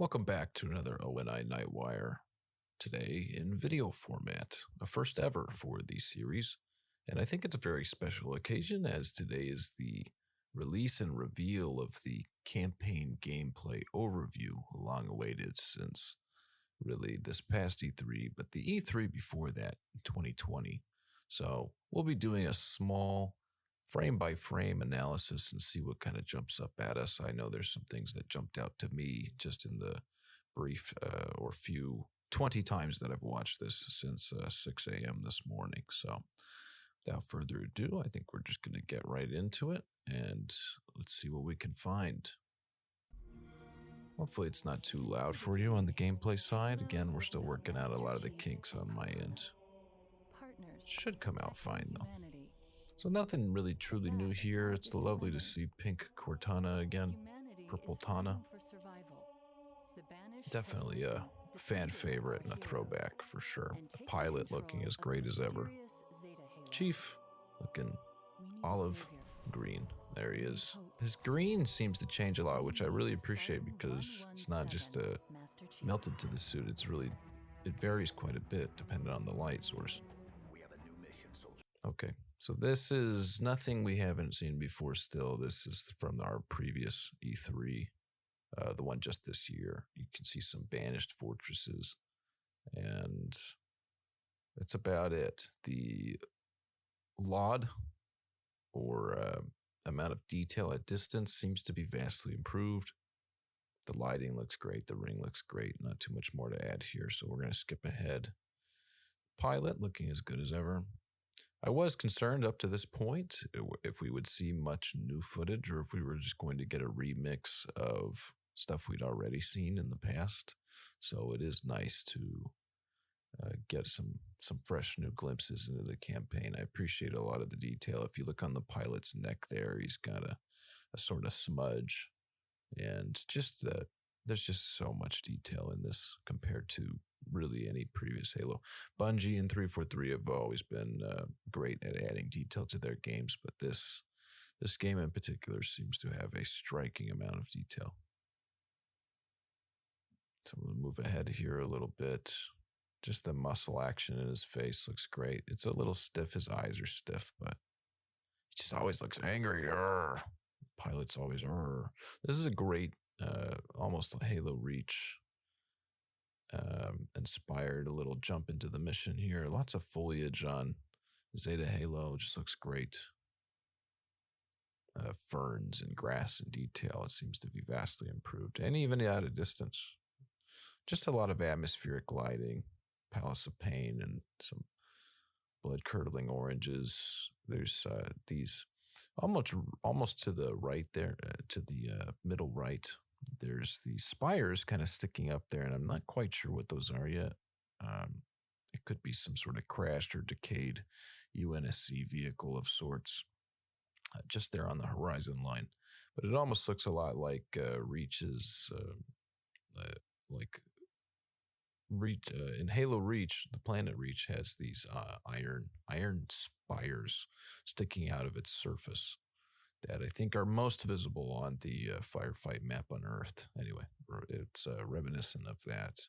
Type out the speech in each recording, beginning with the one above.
Welcome back to another ONI Nightwire. Today in video format, the first ever for the series, and I think it's a very special occasion as today is the release and reveal of the campaign gameplay overview, long awaited since really this past E3, but the E3 before that, 2020. So we'll be doing a small frame by frame analysis and see what kind of jumps up at us. I know there's some things that jumped out to me just in the brief or few 20 times that I've watched this since 6 a.m. this morning. So without further ado, I think we're just going to get right into it and let's see what we can find. Hopefully it's not too loud for you on the gameplay side. Again, we're still working out a lot of the kinks on my end. Should come out fine though. So nothing really truly new here. It's lovely to see pink Cortana again, purple Tana. Definitely a fan favorite and a throwback for sure. The pilot looking as great as ever. Chief looking olive green. There he is. His green seems to change a lot, which I really appreciate because it's not just melted to the suit. It varies quite a bit depending on the light source. Okay, so this is nothing we haven't seen before still. This is from our previous E3, the one just this year. You can see some banished fortresses, and that's about it. The LOD, or amount of detail at distance, seems to be vastly improved. The lighting looks great. The ring looks great. Not too much more to add here, so we're going to skip ahead. Pilot looking as good as ever. I was concerned up to this point if we would see much new footage or if we were just going to get a remix of stuff we'd already seen in the past. So it is nice to get some fresh new glimpses into the campaign. I appreciate a lot of the detail. If you look on the pilot's neck there, he's got a sort of smudge. And just there's just so much detail in this compared to really any previous Halo. Bungie and 343 have always been great at adding detail to their games, but this game in particular seems to have a striking amount of detail. So we'll move ahead here a little bit. Just the muscle action in his face looks great. It's a little stiff. His eyes are stiff, but he just always looks angry. Arr. Pilot's always arr. This is a great, almost a Halo Reach inspired a little jump into the mission here. Lots of foliage on Zeta Halo. Just looks great. Ferns and grass and detail. It seems to be vastly improved. And even at a distance. Just a lot of atmospheric lighting. Palace of Pain and some blood-curdling oranges. There's these almost to the right there, to the middle right. There's these spires kind of sticking up there, and I'm not quite sure what those are yet. It could be some sort of crashed or decayed UNSC vehicle of sorts, just there on the horizon line. But it almost looks a lot like Reach's, in Halo Reach. The planet Reach has these iron spires sticking out of its surface that I think are most visible on the firefight map on Earth. Anyway, it's reminiscent of that.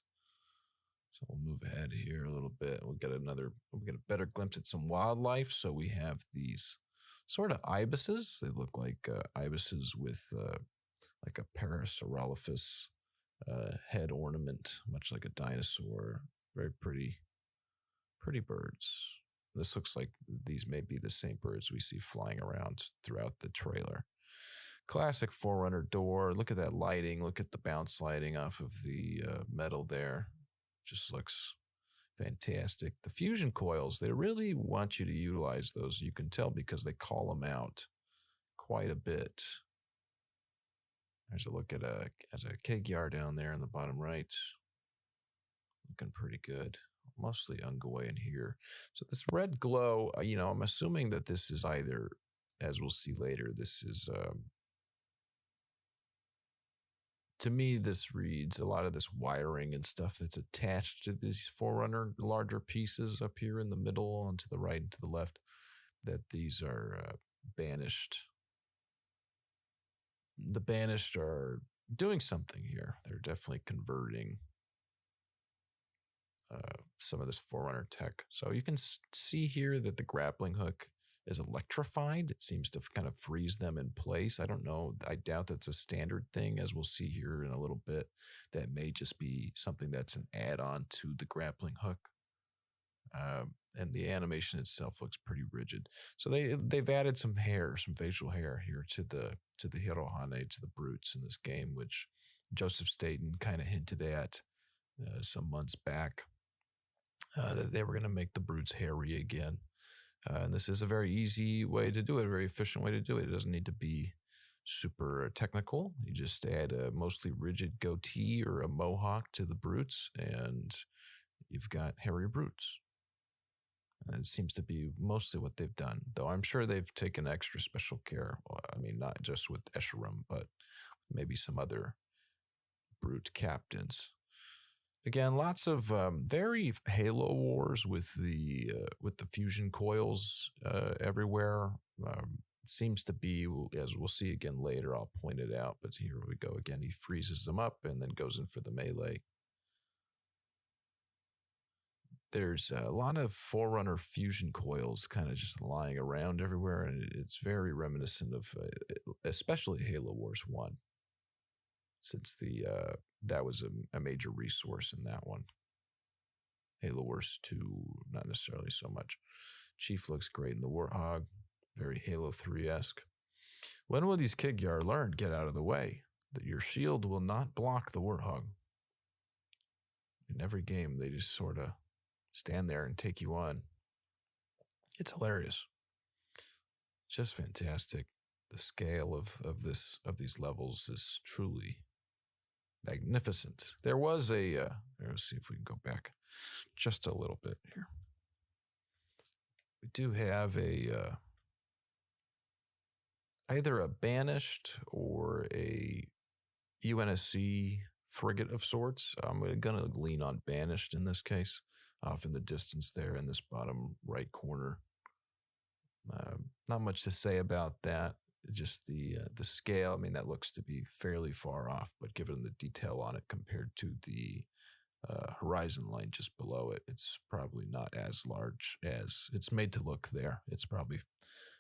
So we'll move ahead here a little bit. We'll get a better glimpse at some wildlife. So we have these sort of ibises. They look like ibises with like a Parasaurolophus head ornament, much like a dinosaur. Very pretty birds. This looks like these may be the same birds we see flying around throughout the trailer. Classic Forerunner door. Look at that lighting. Look at the bounce lighting off of the metal there. Just looks fantastic. The fusion coils, they really want you to utilize those. You can tell because they call them out quite a bit. There's a look at a Kegyar down there in the bottom right. Looking pretty good. Mostly Ungaway in here. So this red glow, I'm assuming that this is either, as we'll see later, this is, to me, this reads a lot of this wiring and stuff that's attached to these Forerunner larger pieces up here in the middle and to the right and to the left, that these are banished. The banished are doing something here. They're definitely converting some of this Forerunner tech. So you can see here that the grappling hook is electrified. It seems to kind of freeze them in place. I don't know. I doubt that's a standard thing, as we'll see here in a little bit. That may just be something that's an add-on to the grappling hook. And the animation itself looks pretty rigid. So they've added some hair, some facial hair here to the Hirohane, to the brutes in this game, which Joseph Staten kind of hinted at some months back, that they were going to make the brutes hairy again. And this is a very easy way to do it, a very efficient way to do it. It doesn't need to be super technical. You just add a mostly rigid goatee or a mohawk to the brutes, and you've got hairy brutes. And it seems to be mostly what they've done, though I'm sure they've taken extra special care. I mean, not just with Escharum, but maybe some other brute captains. Again, lots of very Halo Wars with the fusion coils everywhere. It seems to be, as we'll see again later, I'll point it out, but here we go again. He freezes them up and then goes in for the melee. There's a lot of Forerunner fusion coils kind of just lying around everywhere, and it's very reminiscent of especially Halo Wars 1, since that was a major resource in that one. Halo Wars 2, not necessarily so much. Chief looks great in the Warthog, very Halo 3-esque. When will these Kigyar learn? Get out of the way. That your shield will not block the Warthog. In every game, they just sort of stand there and take you on. It's hilarious. Just fantastic. The scale of these levels is truly magnificent. There was let's see if we can go back just a little bit here. We do have either a banished or a UNSC frigate of sorts. I'm going to lean on banished in this case, off in the distance there in this bottom right corner. Not much to say about that. Just the scale. I mean, that looks to be fairly far off, but given the detail on it compared to the horizon line just below it, it's probably not as large as it's made to look there. It's probably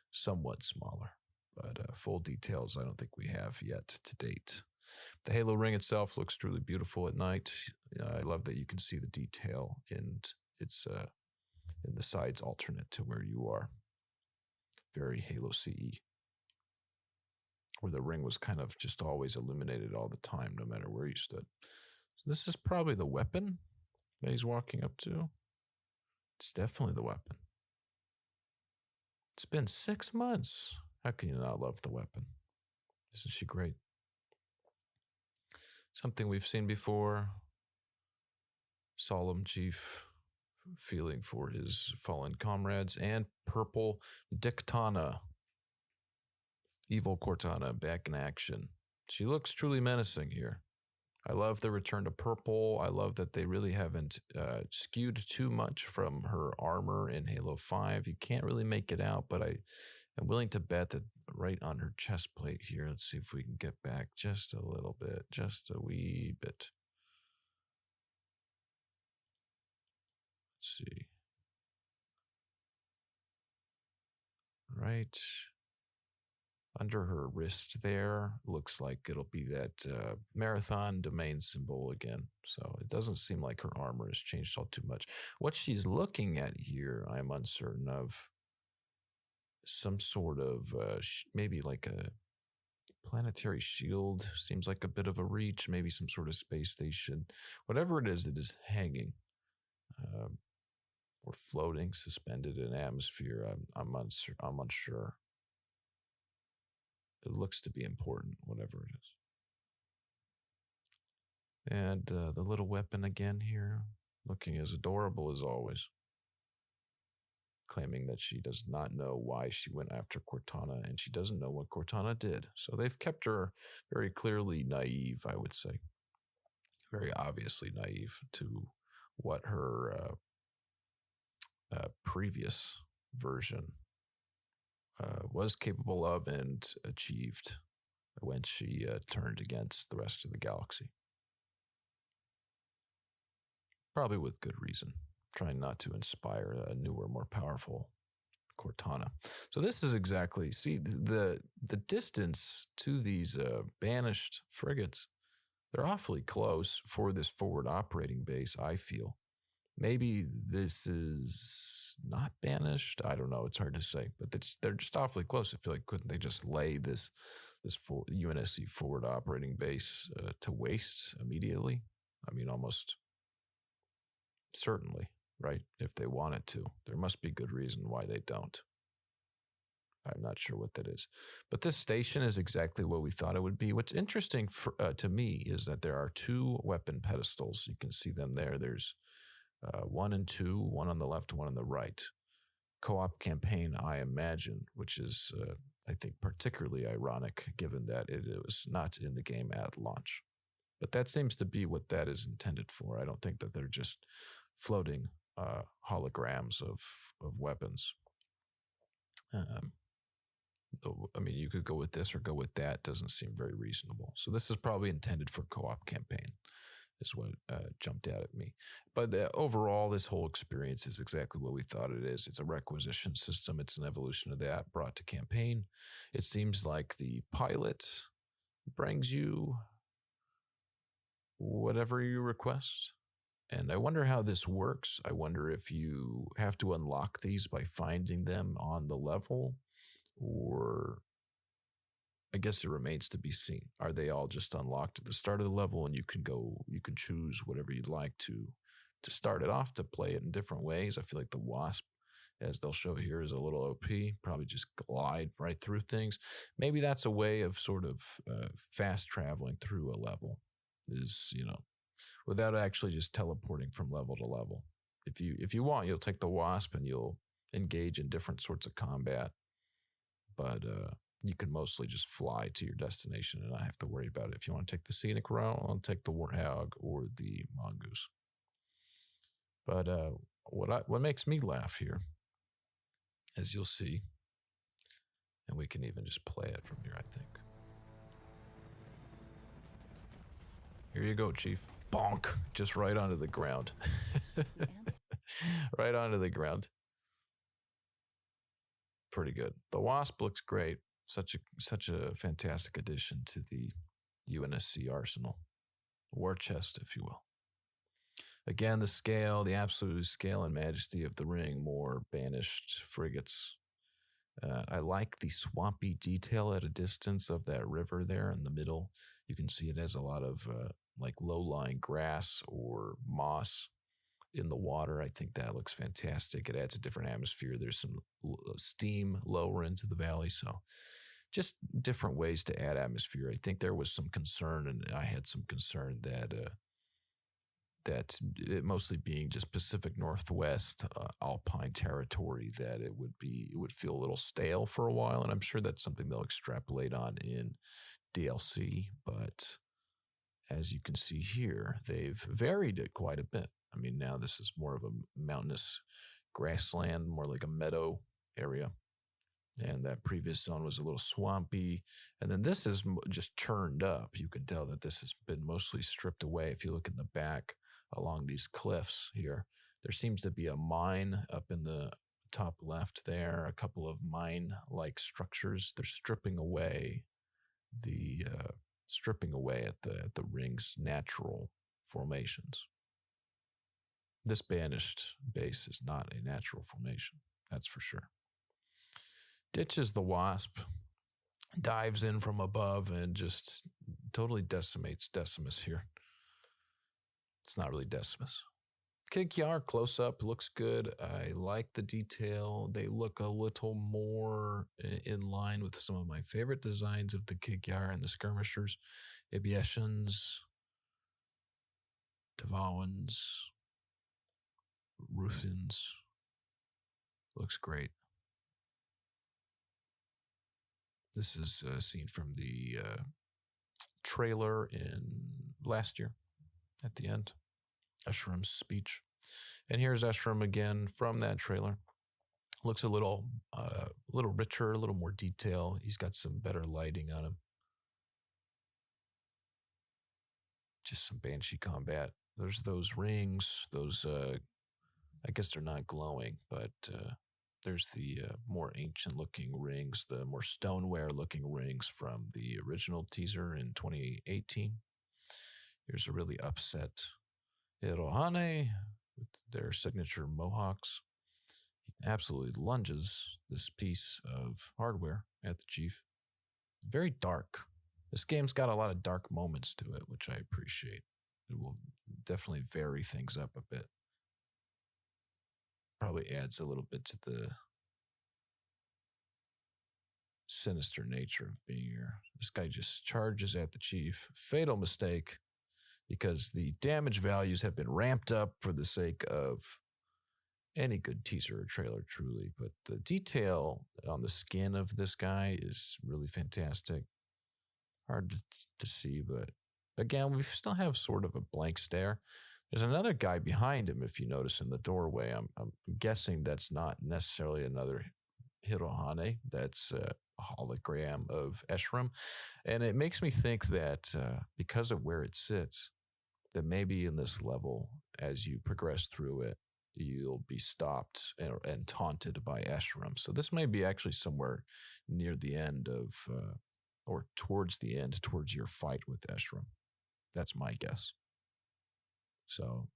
somewhat smaller, but full details I don't think we have yet to date. The Halo ring itself looks truly beautiful at night. I love that you can see the detail, and it's in the sides alternate to where you are. Very Halo CE, where the ring was kind of just always illuminated all the time, no matter where you stood. So this is probably the weapon that he's walking up to. It's definitely the weapon. It's been 6 months. How can you not love the weapon? Isn't she great? Something we've seen before. Solemn Chief feeling for his fallen comrades, and purple Dictana. Evil Cortana back in action. She looks truly menacing here. I love the return to purple. I love that they really haven't skewed too much from her armor in Halo 5. You can't really make it out, but I am willing to bet that right on her chest plate here, let's see if we can get back just a little bit, just a wee bit. Let's see. Right under her wrist there, looks like it'll be that marathon domain symbol again. So it doesn't seem like her armor has changed all too much. What she's looking at here, I'm uncertain of. Some sort of maybe like a planetary shield. Seems like a bit of a reach. Maybe some sort of space station. Whatever it is hanging or floating, suspended in atmosphere. I'm unsure. It looks to be important, whatever it is. And the little weapon again here, looking as adorable as always. Claiming that she does not know why she went after Cortana, and she doesn't know what Cortana did. So they've kept her very clearly naive, I would say. Very obviously naive to what her previous version was capable of and achieved. when she turned against the rest of the galaxy. Probably with good reason, trying not to inspire a newer, more powerful Cortana. So this is exactly, see, the distance to these banished frigates, they're awfully close for this forward operating base, I feel. Maybe this is not banished. I don't know. It's hard to say, but they're just awfully close. I feel like couldn't they just lay this UNSC forward operating base to waste immediately? I mean, almost certainly, right? If they wanted to, there must be good reason why they don't. I'm not sure what that is. But this station is exactly what we thought it would be. What's interesting to me is that there are 2 weapon pedestals. You can see them there. There's 1 and 2, one on the left, one on the right. Co-op campaign, I imagine, which is, I think, particularly ironic given that it was not in the game at launch. But that seems to be what that is intended for. I don't think that they're just floating holograms of weapons. I mean, you could go with this or go with that. Doesn't seem very reasonable. So this is probably intended for co-op campaign, is what jumped out at me. But overall, this whole experience is exactly what we thought it is. It's a requisition system. It's an evolution of that brought to campaign. It seems like the pilot brings you whatever you request. And I wonder how this works. I wonder if you have to unlock these by finding them on the level, or I guess it remains to be seen. Are they all just unlocked at the start of the level and you can choose whatever you'd like to start it off, to play it in different ways? I feel like the Wasp, as they'll show here, is a little OP, probably just glide right through things. Maybe that's a way of sort of fast traveling through a level, is, without actually just teleporting from level to level. If you want, you'll take the Wasp and you'll engage in different sorts of combat, but you can mostly just fly to your destination and not have to worry about it. If you want to take the scenic route, I'll take the Warthog or the Mongoose. But what makes me laugh here, as you'll see, and we can even just play it from here, I think. Here you go, Chief. Bonk! Just right onto the ground. Right onto the ground. Pretty good. The Wasp looks great. Such a fantastic addition to the UNSC arsenal. War chest, if you will. Again, the scale, the absolute scale and majesty of the ring, more banished frigates. I like the swampy detail at a distance of that river there in the middle. You can see it has a lot of like low-lying grass or moss in the water. I think that looks fantastic. It adds a different atmosphere. There's some steam lower into the valley, so just different ways to add atmosphere. I think there was some concern, and I had some concern that that it mostly being just Pacific Northwest alpine territory, that it would feel a little stale for a while, and I'm sure that's something they'll extrapolate on in DLC. But as you can see here, they've varied it quite a bit. I mean, now this is more of a mountainous grassland, more like a meadow area. And that previous zone was a little swampy. And then this is just churned up. You can tell that this has been mostly stripped away. If you look in the back along these cliffs here, there seems to be a mine up in the top left there, a couple of mine-like structures. They're stripping away at the ring's natural formations. This banished base is not a natural formation, that's for sure. Ditches the Wasp, dives in from above, and just totally decimates Decimus here. It's not really Decimus. Kikyar close up looks good. I like the detail. They look a little more in line with some of my favorite designs of the Kikyar and the skirmishers. Ibieshans, Tavawans, Ruthins. Looks great. This is a scene from the trailer in last year at the end. Eshram's speech. And here's Eshram again from that trailer. Looks a little richer, a little more detail. He's got some better lighting on him. just some Banshee combat. There's those rings, those, I guess they're not glowing, but there's the more ancient looking rings, the more stoneware looking rings from the original teaser in 2018. Here's a really upset Hirohane with their signature mohawks. He absolutely lunges this piece of hardware at the chief. Very dark. This game's got a lot of dark moments to it, which I appreciate. It will definitely vary things up a bit. Probably adds a little bit to the sinister nature of being here. This guy just charges at the chief. Fatal mistake, because the damage values have been ramped up for the sake of any good teaser or trailer, truly. But the detail on the skin of this guy is really fantastic. Hard to see, but again, we still have sort of a blank stare. There's another guy behind him, if you notice, in the doorway. I'm guessing that's not necessarily another Hirohane. That's a hologram of Eshram. And it makes me think that because of where it sits, that maybe in this level, as you progress through it, you'll be stopped and taunted by Eshram. So this may be actually somewhere near the end of, or towards the end, towards your fight with Eshram. That's my guess. So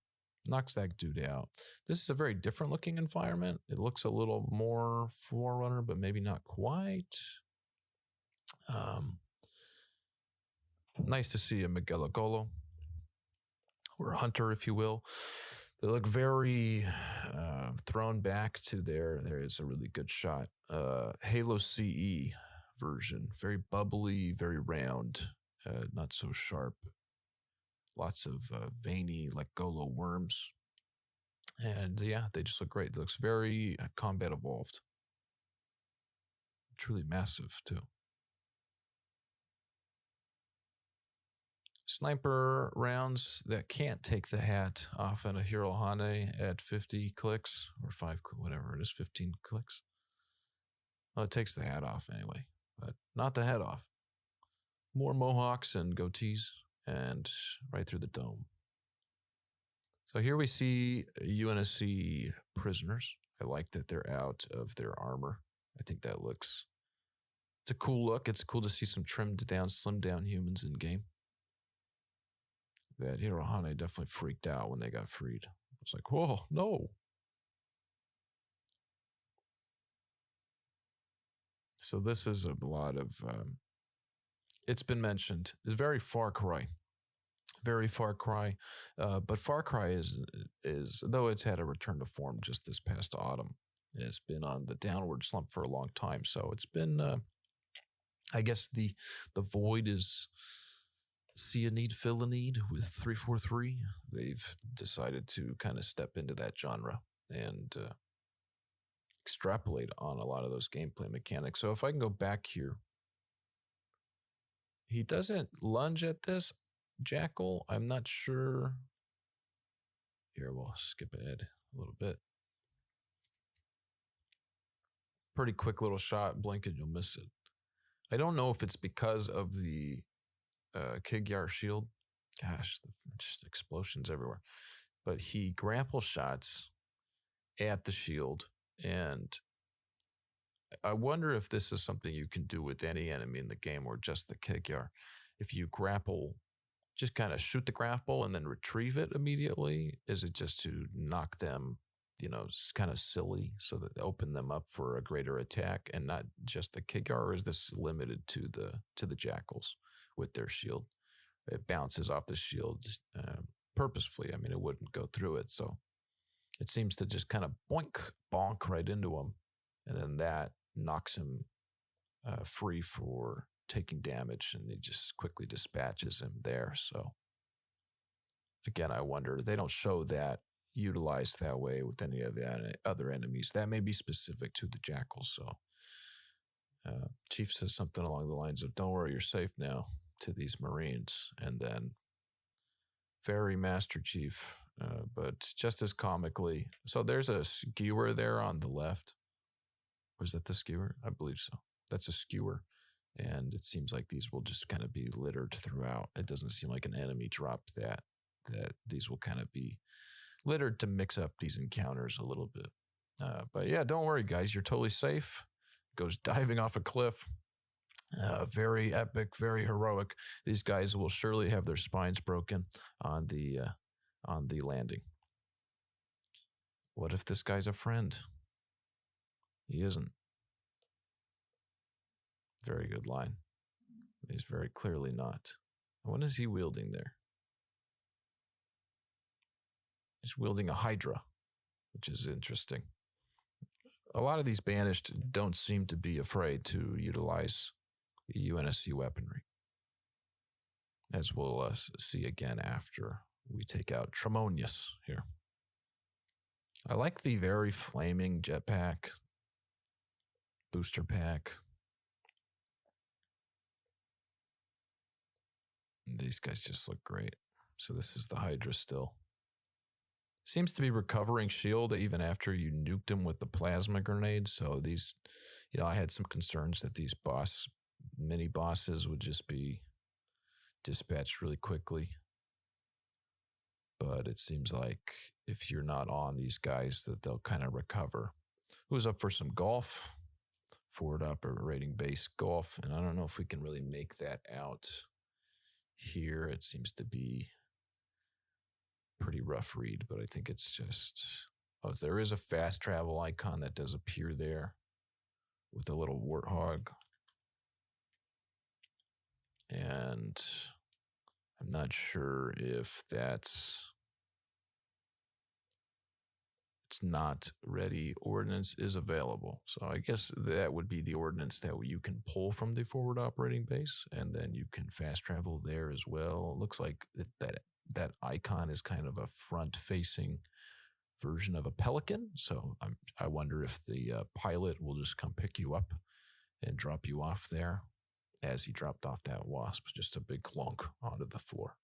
knocks that dude out. This is a very different looking environment. It looks a little more Forerunner, but maybe not quite. Nice to see a Miguel or Hunter, if you will. They look very thrown back to there. There is a really good shot. Halo CE version. Very bubbly, very round, not so sharp. Lots of veiny, like Golo worms. And yeah, they just look great. It looks very combat evolved. Truly massive, too. Sniper rounds that can't take the hat off in a Hirohane at 50 clicks, or 5, whatever it is, 15 clicks. Well, it takes the hat off anyway, but not the head off. More mohawks and goatees, and right through the dome. So here we see UNSC prisoners. I like that they're out of their armor. I think that looks, it's a cool look. It's cool to see some trimmed down, slimmed down humans in game. That Hirohane definitely freaked out when they got freed. It's like, whoa, no. So this is a lot of, it's been mentioned, it's very Far Cry. Very Far Cry. But Far Cry is, though it's had a return to form just this past autumn, it's been on the downward slump for a long time. So it's been, I guess the void is, see a need, fill a need with 343. They've decided to kind of step into that genre and extrapolate on a lot of those gameplay mechanics. So if I can go back here, he doesn't lunge at this Jackal. I'm not sure. Here, we'll skip ahead a little bit. Pretty quick little shot. Blink it, you'll miss it. I don't know if it's because of the Kigyar shield. Gosh, just explosions everywhere. But he grapple shots at the shield, and I wonder if this is something you can do with any enemy in the game or just the Kigyar. If you grapple, just kind of shoot the grapple and then retrieve it immediately. Is it just to knock them, kind of silly so that they open them up for a greater attack and not just the Kigyar, or is this limited to the Jackals with their shield? It bounces off the shield purposefully. I mean, it wouldn't go through it. So it seems to just kind of bonk right into him. And then that knocks him free for taking damage, and he just quickly dispatches him there. So again, I wonder, they don't show that utilized that way with any of the other enemies. That may be specific to the Jackals. So Chief says something along the lines of, "Don't worry, you're safe now," to these Marines. And then very Master Chief, but just as comically. So there's a skewer there on the left. Was that the skewer? I believe so. That's a skewer. And it seems like these will just kind of be littered throughout. It doesn't seem like an enemy dropped that these will kind of be littered to mix up these encounters a little bit. But yeah, don't worry, guys. You're totally safe. Goes diving off a cliff. Very epic, very heroic. These guys will surely have their spines broken on the landing. What if this guy's a friend? He isn't. Very good line. He's very clearly not. What is he wielding there? He's wielding a Hydra, which is interesting. A lot of these banished don't seem to be afraid to utilize UNSC weaponry, as we'll see again after we take out Tremonius here. I like the very flaming jetpack, booster pack. These guys just look great. So this is the Hydra still. Seems to be recovering shield even after you nuked him with the plasma grenade. So these, I had some concerns that these mini bosses would just be dispatched really quickly. But it seems like if you're not on these guys, that they'll kind of recover. Who's up for some golf? Forward operating base golf. And I don't know if we can really make that out here. It seems to be pretty rough read, but I think it's just, there is a fast travel icon that does appear there with a little warthog. And I'm not sure if it's not ready. Ordnance is available. So I guess that would be the ordnance that you can pull from the forward operating base, and then you can fast travel there as well. It looks like that icon is kind of a front-facing version of a Pelican. So I wonder if the pilot will just come pick you up and drop you off there as he dropped off that wasp, just a big clunk onto the floor.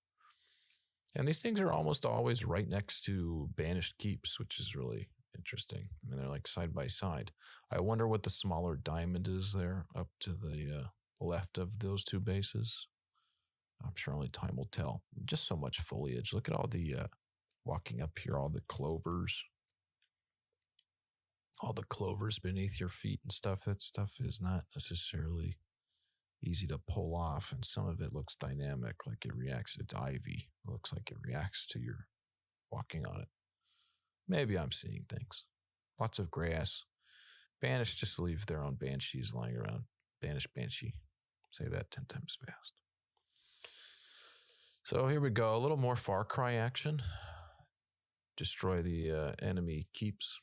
And these things are almost always right next to banished keeps, which is really interesting. I mean, they're like side by side. I wonder what the smaller diamond is there up to the left of those two bases. I'm sure only time will tell. Just so much foliage. Look at all the walking up here, all the clovers. All the clovers beneath your feet and stuff. That stuff is not necessarily easy to pull off, and some of it looks dynamic, like it reacts. It's ivy. It looks like it reacts to your walking on it. Maybe I'm seeing things. Lots of grass. Banished just leave their own banshees lying around. Banished banshee. Say that 10 times fast. So here we go. A little more Far Cry action. Destroy the enemy keeps.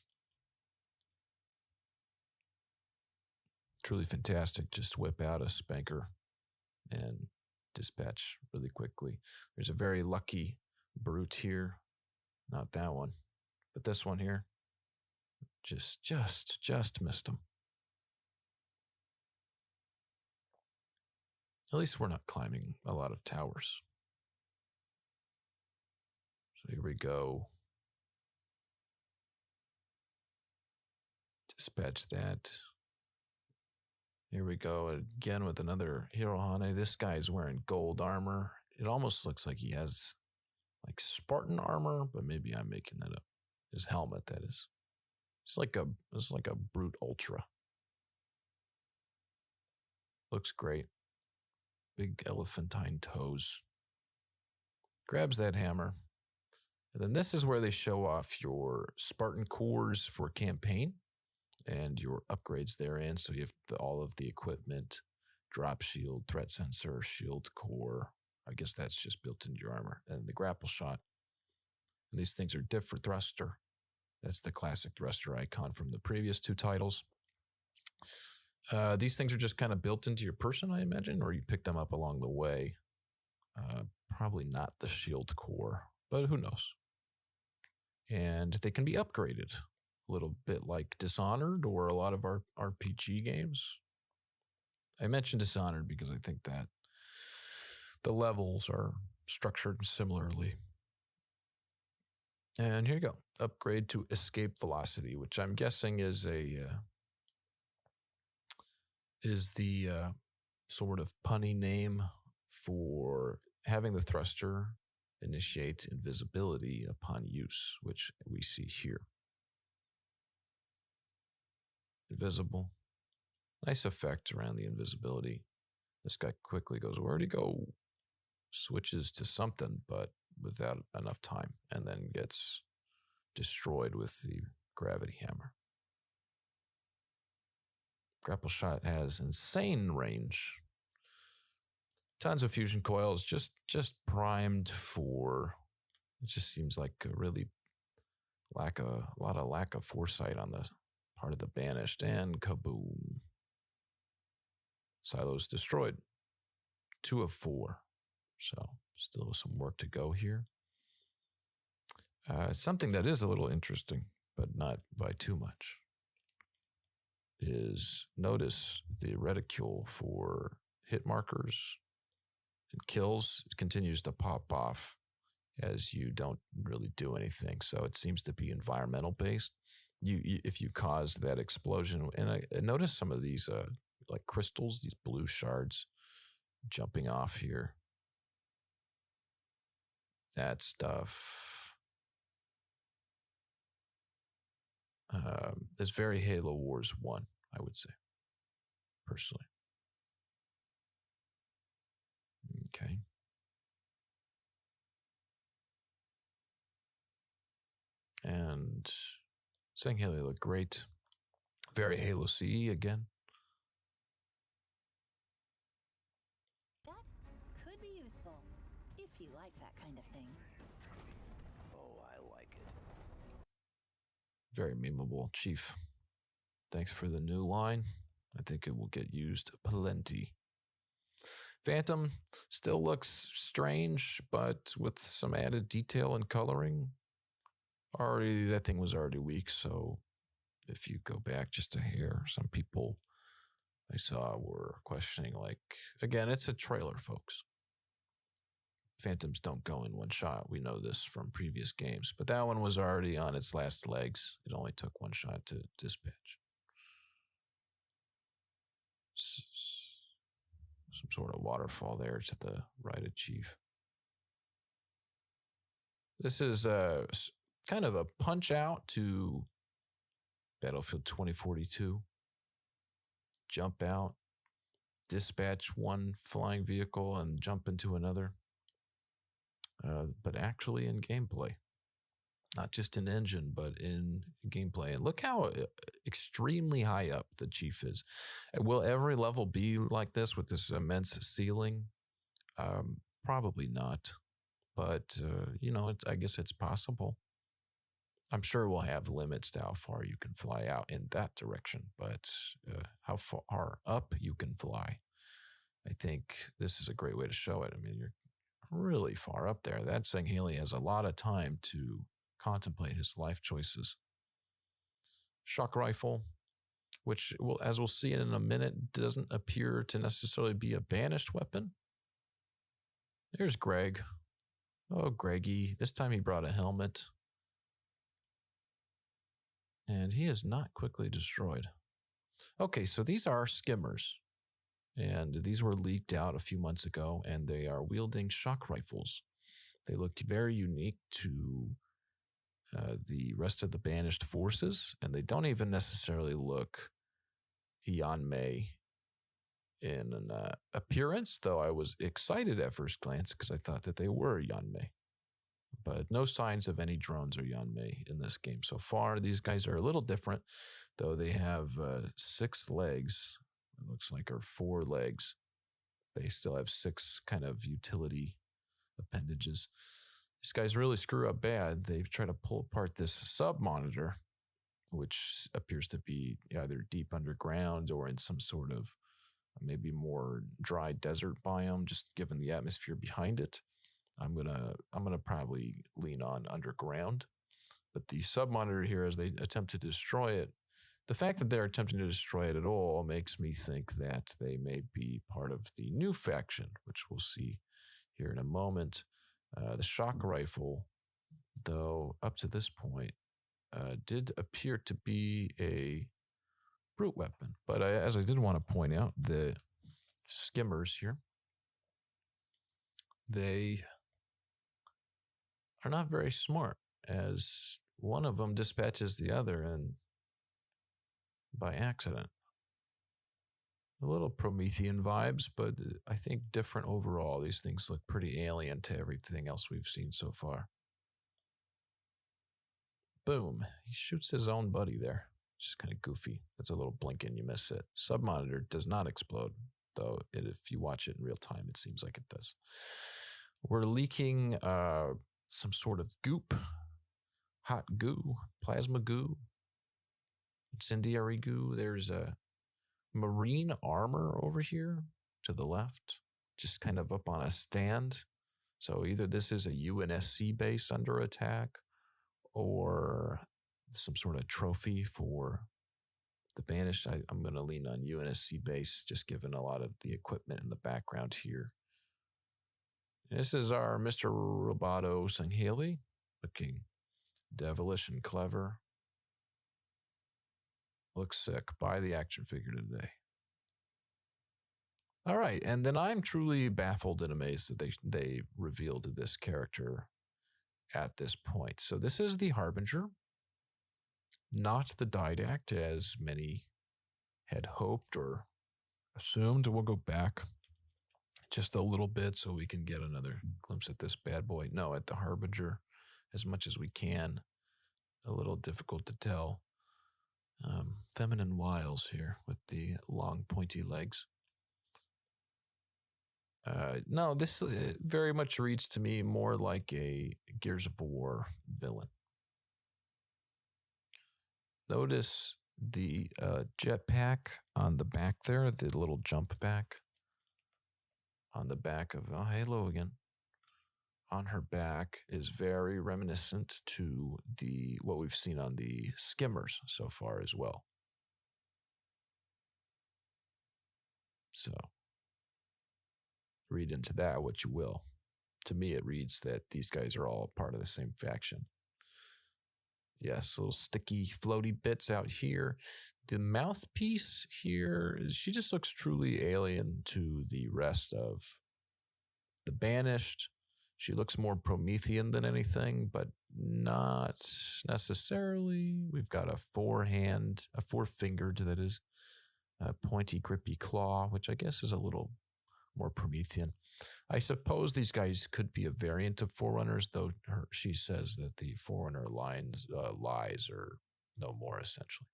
Truly fantastic. Just whip out a spanker and dispatch really quickly. There's a very lucky brute here. Not that one, but this one here. Just missed him. At least we're not climbing a lot of towers. So here we go. Dispatch that. Here we go again with another Hirohane. This guy is wearing gold armor. It almost looks like he has like Spartan armor, but maybe I'm making that up. His helmet, that is. It's like a brute ultra. Looks great. Big elephantine toes. Grabs that hammer. And then this is where they show off your Spartan cores for campaign and your upgrades therein. So you have all of the equipment, drop shield, threat sensor, shield core. I guess that's just built into your armor. And the grapple shot. And these things are different thruster. That's the classic thruster icon from the previous two titles. These things are just kind of built into your person, I imagine, or you pick them up along the way. Probably not the shield core, but who knows? And they can be upgraded a little bit like Dishonored or a lot of our RPG games. I mentioned Dishonored because I think that the levels are structured similarly. And here you go. Upgrade to escape velocity, which I'm guessing is the sort of punny name for having the thruster initiate invisibility upon use, which we see here. Invisible. Nice effect around the invisibility. This guy quickly goes, where'd he go? Switches to something, but without enough time, and then gets destroyed with the gravity hammer. Grapple shot has insane range. Tons of fusion coils, just primed for. It just seems like a really lack of foresight on the part of the banished, and kaboom! Silos destroyed. 2 of 4, so still some work to go here. Something that is a little interesting, but not by too much, is notice the reticule for hit markers and kills continues to pop off as you don't really do anything. So it seems to be environmental based. You if you cause that explosion, and I notice some of these like crystals, these blue shards jumping off here. That stuff is very Halo Wars 1, I would say, personally. Okay. And saying Halo looked great. Very Halo CE again. That could be useful, if you like that kind of thing. Oh, I like it. Very memeable. Chief, thanks for the new line. I think it will get used plenty. Phantom still looks strange, but with some added detail and coloring. Already, that thing was already weak, so if you go back just a hair, some people I saw were questioning, like, again, it's a trailer, folks. Phantoms don't go in one shot. We know this from previous games, but that one was already on its last legs. It only took one shot to dispatch. Some sort of waterfall there to the right of Chief. This is kind of a punch out to Battlefield 2042. Jump out, dispatch one flying vehicle, and jump into another. But actually in gameplay. Not just in engine, but in gameplay. And look how extremely high up the Chief is. Will every level be like this with this immense ceiling? Probably not. But, I guess it's possible. I'm sure we'll have limits to how far you can fly out in that direction, but how far up you can fly. I think this is a great way to show it. I mean, you're really far up there. That's saying Haley has a lot of time to contemplate his life choices. Shock rifle, which, as we'll see in a minute, doesn't appear to necessarily be a banished weapon. There's Greg. Oh, Greggy. This time he brought a helmet. And he is not quickly destroyed. Okay, so these are skimmers. And these were leaked out a few months ago, and they are wielding shock rifles. They look very unique to the rest of the banished forces, and they don't even necessarily look Yanmei in an appearance, though I was excited at first glance because I thought that they were Yanmei. But no signs of any drones or Yanmei in this game so far. These guys are a little different, though they have 6 legs. It looks like, or 4 legs. They still have 6 kind of utility appendages. These guys really screw up bad. They try to pull apart this sub-monitor, which appears to be either deep underground or in some sort of maybe more dry desert biome, just given the atmosphere behind it. I'm gonna probably lean on underground. But the sub-monitor here, as they attempt to destroy it, the fact that they're attempting to destroy it at all makes me think that they may be part of the new faction, which we'll see here in a moment. The shock rifle, though, up to this point, did appear to be a brute weapon. But as I did want to point out, the skimmers here. They are not very smart, as one of them dispatches the other and by accident. A little Promethean vibes, but I think different overall. These things look pretty alien to everything else we've seen so far. Boom. He shoots his own buddy there. Just kind of goofy. That's a little blink and you miss it. Submonitor does not explode, though if you watch it in real time, it seems like it does. We're leaking some sort of goop, hot goo, plasma goo, incendiary goo. There's a marine armor over here to the left, just kind of up on a stand. So either this is a UNSC base under attack or some sort of trophy for the banished. I'm going to lean on UNSC base, just given a lot of the equipment in the background here. This is our Mr. Roboto Sangheli, looking devilish and clever. Looks sick. Buy the action figure today. All right, and then I'm truly baffled and amazed that they revealed this character at this point. So this is the Harbinger, not the Didact, as many had hoped or assumed. We'll go back just a little bit so we can get another glimpse at this bad boy. No, at the Harbinger, as much as we can. A little difficult to tell. Feminine wiles here with the long pointy legs. No, this very much reads to me more like a Gears of War villain. Notice the jetpack on the back there, the little jump pack on the back of Halo again. On her back is very reminiscent to what we've seen on the skimmers so far as well. So read into that what you will. To me, it reads that these guys are all part of the same faction. Yes, little sticky, floaty bits out here. The mouthpiece here, she just looks truly alien to the rest of the Banished. She looks more Promethean than anything, but not necessarily. We've got a four-fingered, that is, a pointy, grippy claw, which I guess is a little more Promethean. I suppose these guys could be a variant of Forerunners, though she says that the Forerunner lies are no more, essentially.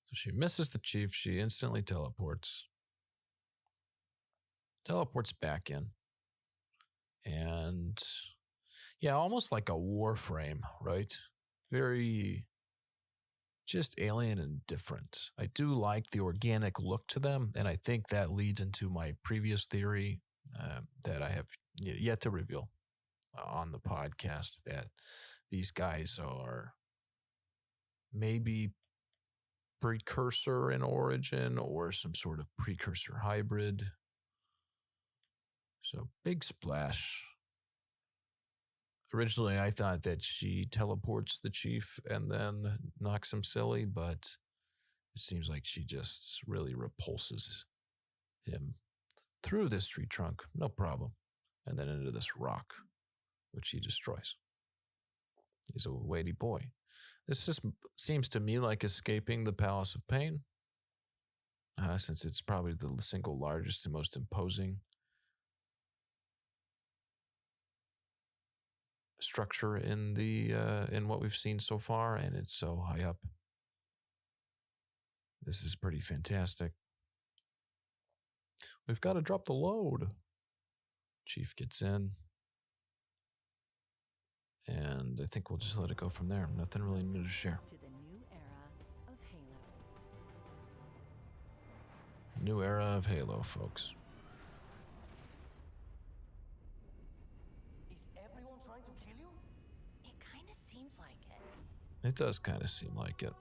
So she misses the chief. She instantly teleports back in. And yeah, almost like a Warframe, right? Very just alien and different. I do like the organic look to them, and I think that leads into my previous theory that I have yet to reveal on the podcast, that these guys are maybe precursor in origin or some sort of precursor hybrid. So big splash. Originally, I thought that she teleports the chief and then knocks him silly, but it seems like she just really repulses him through this tree trunk, no problem, and then into this rock, which he destroys. He's a weighty boy. This just seems to me like escaping the Palace of Pain, since it's probably the single largest and most imposing structure in in what we've seen so far, and it's so high up. This is pretty fantastic. We've got to drop the load. Chief gets in, and I think we'll just let it go from there. Nothing really new to share. To the new era of Halo. New era of Halo, folks. Is everyone trying to kill you? It kind of seems like it. It does kind of seem like it.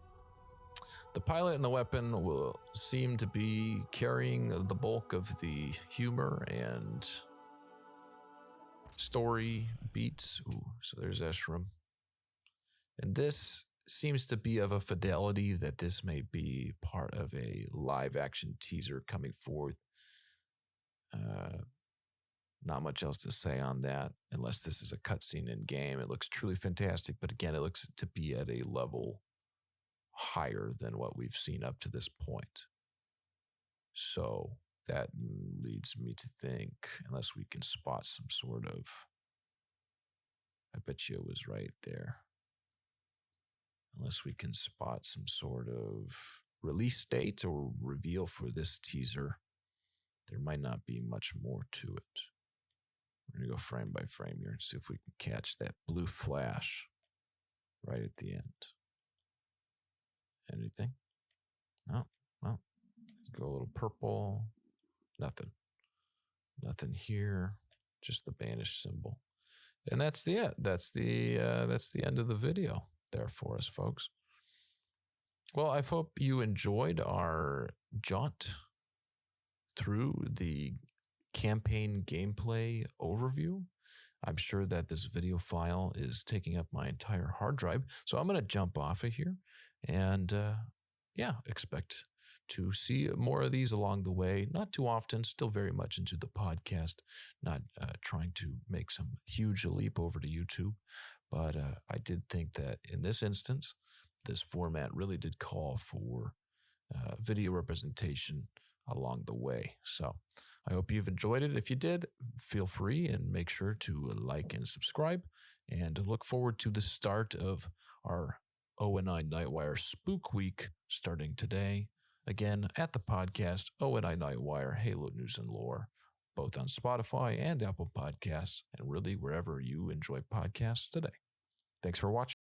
The pilot and the weapon will seem to be carrying the bulk of the humor and story beats. Ooh, so there's Eshram. And this seems to be of a fidelity that this may be part of a live action teaser coming forth. Not much else to say on that, unless this is a cutscene in game. It looks truly fantastic, but again, it looks to be at a level higher than what we've seen up to this point. So that leads me to think, unless we can spot some sort of, I bet you it was right there. Unless we can spot some sort of release date or reveal for this teaser, there might not be much more to it. We're going to go frame by frame here and see if we can catch that blue flash right at the end. Anything? No. Go a little purple. Nothing. Nothing here. Just the banished symbol. And that's the end. That's the end of the video there for us, folks. Well, I hope you enjoyed our jaunt through the campaign gameplay overview. I'm sure that this video file is taking up my entire hard drive, so I'm going to jump off of here and expect to see more of these along the way. Not too often, still very much into the podcast, not trying to make some huge leap over to YouTube, but I did think that in this instance, this format really did call for video representation along the way. So I hope you've enjoyed it. If you did, feel free and make sure to like and subscribe, and look forward to the start of our ONI Nightwire Spook Week starting today. Again, at the podcast, ONI Nightwire, Halo News and Lore, both on Spotify and Apple Podcasts, and really wherever you enjoy podcasts today. Thanks for watching.